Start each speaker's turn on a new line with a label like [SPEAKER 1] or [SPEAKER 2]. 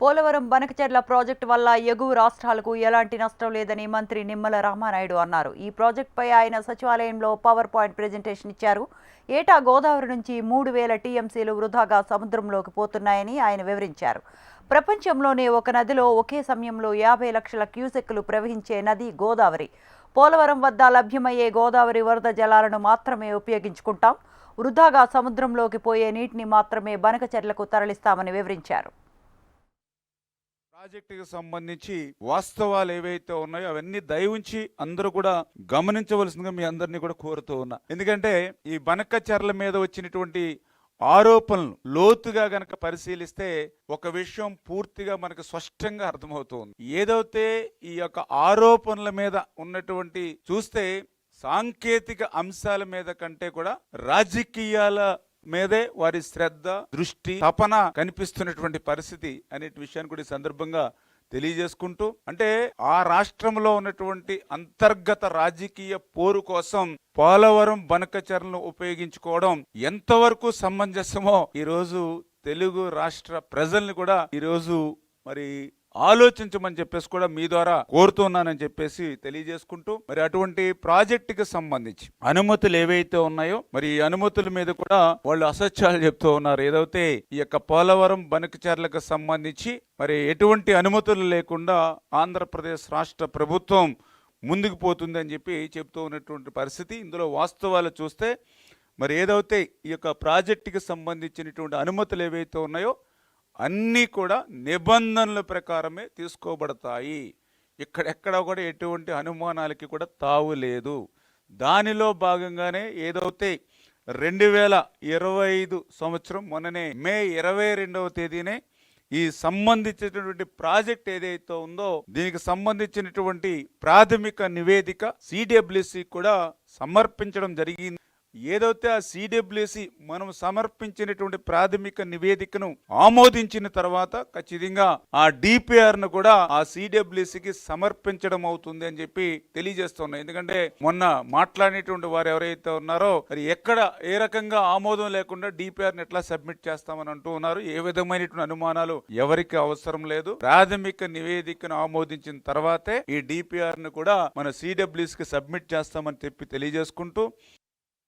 [SPEAKER 1] Polavaram Banakacherla project వల్ల ఎగువ రాష్ట్రాలకు ఎలాంటి నష్టం లేదని మంత్రి నిమ్మల రామానాయుడు అన్నారు. ఈ ప్రాజెక్టుపై ఆయన సచివాలయంలో పవర్ పాయింట్ ప్రెజెంటేషన్ ఇచ్చారు. ఏటా గోదావరి నుంచి 3000 టీఎంసీలు వృధాగా సముద్రంలోకి పోతున్నాయని ఆయన వివరించారు. ప్రపంచంలోనే ఒక నదిలో ఒకే సమయంలో 50 లక్షల క్యూసెక్కులు ప్రవహించే నది గోదావరి. పోలవరం వద్ద లభ్యమయ్యే గోదావరి వరద జలాలను మాత్రమే ఉపయోగించుకుంటాం. వృధాగా సముద్రంలోకి పోయే నీటిని మాత్రమే బనకచెర్లకు తరలిస్తామని వివరించారు.
[SPEAKER 2] ప్రాజెక్టుకి సంబంధించి వాస్తవాలు ఏవైతే ఉన్నాయో అవన్నీ దయవుంచి అందరూ కూడా గమనించవలసిందిగా మీ అందరినీ కూడా కోరుతూ ఉన్నా. ఎందుకంటే ఈ బనకచెర్ల మీద వచ్చినటువంటి ఆరోపణలు లోతుగా గనక పరిశీలిస్తే ఒక విషయం పూర్తిగా మనకు స్పష్టంగా అర్థమవుతుంది. ఏదైతే ఈ యొక్క ఆరోపణల మీద ఉన్నటువంటి చూస్తే సాంకేతిక అంశాల మీద కంటే కూడా రాజకీయాల మీదే వారి శ్రద్ధ, దృష్టి, తపన కనిపిస్తున్నటువంటి పరిస్థితి అనే విషయాన్ని కూడా ఈ సందర్భంగా తెలియజేసుకుంటూ, అంటే ఆ రాష్ట్రంలో ఉన్నటువంటి అంతర్గత రాజకీయ పోరు కోసం పోలవరం బనకచెర్లను ఉపయోగించుకోవడం ఎంతవరకు సమంజసమో ఈరోజు తెలుగు రాష్ట్ర ప్రజల్ని కూడా ఈరోజు మరి ఆలోచించమని చెప్పేసి కూడా మీ ద్వారా కోరుతున్నానని చెప్పేసి తెలియజేసుకుంటూ, మరి అటువంటి ప్రాజెక్టుకి సంబంధించి అనుమతులు ఏవైతే ఉన్నాయో మరి ఈ అనుమతుల మీద కూడా వాళ్ళు అసత్యాలు చెప్తూ ఉన్నారు. ఏదైతే ఈ యొక్క పోలవరం బనకచెర్లకు సంబంధించి మరి ఎటువంటి అనుమతులు లేకుండా ఆంధ్రప్రదేశ్ రాష్ట్ర ప్రభుత్వం ముందుకు పోతుంది అని చెప్పి చెప్తూ ఉన్నటువంటి పరిస్థితి. ఇందులో వాస్తవాలు చూస్తే మరి ఏదైతే ఈ యొక్క ప్రాజెక్టుకి సంబంధించినటువంటి అనుమతులు ఏవైతే ఉన్నాయో అన్నీ కూడా నిబంధనల ప్రకారమే తీసుకోబడతాయి. ఇక్కడెక్కడ కూడా ఎటువంటి అనుమానాలకి కూడా తావు లేదు. దానిలో భాగంగానే ఏదైతే 2025 సంవత్సరం మొన్ననే మే 22వ తేదీనే ఈ సంబంధించినటువంటి ప్రాజెక్ట్ ఏదైతే ఉందో దీనికి సంబంధించినటువంటి ప్రాథమిక నివేదిక సిడబ్ల్యూసి కూడా సమర్పించడం జరిగింది. ఏదైతే ఆ సిడబ్ల్యూసి మనం సమర్పించినటువంటి ప్రాథమిక నివేదికను ఆమోదించిన తర్వాత ఖచ్చితంగా ఆ డిపిఆర్ను కూడా ఆ సిడబ్ల్యూసికి సమర్పించడం అవుతుంది అని చెప్పి తెలియజేస్తున్నాయి. ఎందుకంటే మొన్న మాట్లాడినటువంటి వారు ఎవరైతే ఉన్నారో మరి ఎక్కడ ఏ రకంగా ఆమోదం లేకుండా డిపిఆర్ని ఎట్లా సబ్మిట్ చేస్తామని అంటూ ఉన్నారు. ఏ విధమైనటువంటి అనుమానాలు ఎవరికి అవసరం లేదు. ప్రాథమిక నివేదికను ఆమోదించిన తర్వాతే ఈ డిపిఆర్ను కూడా మన సిడబ్ల్యూసికి సబ్మిట్ చేస్తామని చెప్పి తెలియజేసుకుంటూ